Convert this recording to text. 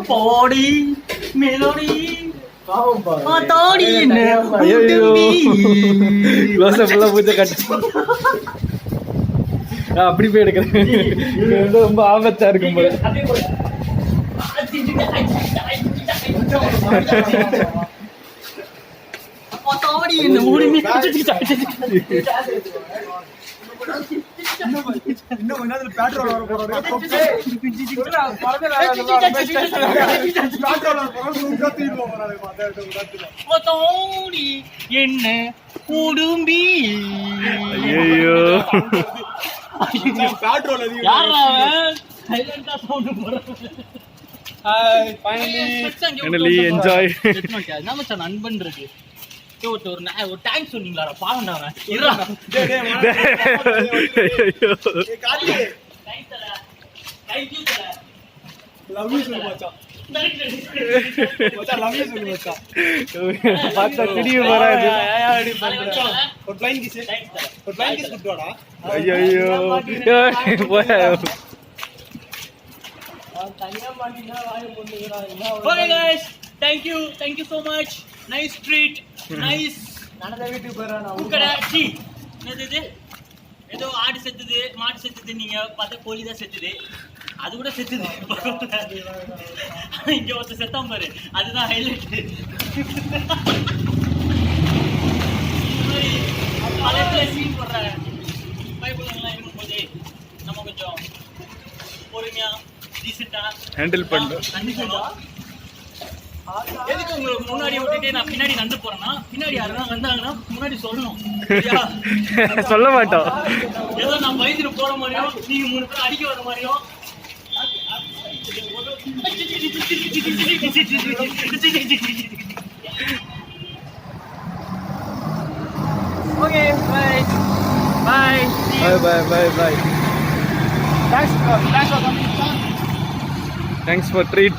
பாடி melody அப்படி போய் எடுக்கிறேன். ரொம்ப ஆபத்தா இருக்கும் போல. என்ன உடும்பி ஐயோ நண்பன் இருக்கு ஒரு டைம் சொன்னீங்களா பாவண்டா Thank you so much. Nice treat. Nice. ஏதோ ஆடு செத்துது மாடு செத்துது நீங்க பார்த்தா கோழி தான் செத்துது அது கூட செத்துது இங்க ஒருத்தர் செத்தான் பாரு அதுதான் ஹைலைட் பழைய சீன் போடுற பைபிள்லாம் இருக்கும்போது நம்ம கொஞ்சம் பொறுமையா டீசெண்டா ஹேண்டில் பண்ணுறோம். எதுக்கு உங்களுக்கு முன்னாடி விட்டுட்டு நான் பின்னாடி நடந்து போறேன்னா பின்னாடி யாருன்னா வந்தாங்கன்னா முன்னாடி சொல்லணும். சொல்ல மாட்டோம். ஏதோ நான் பயந்துட்டு போற மாதிரியும் நீங்க 3 பேர் அடிக்க வர மாதிரியும் okay bye bye bye bye. Thanks for treat.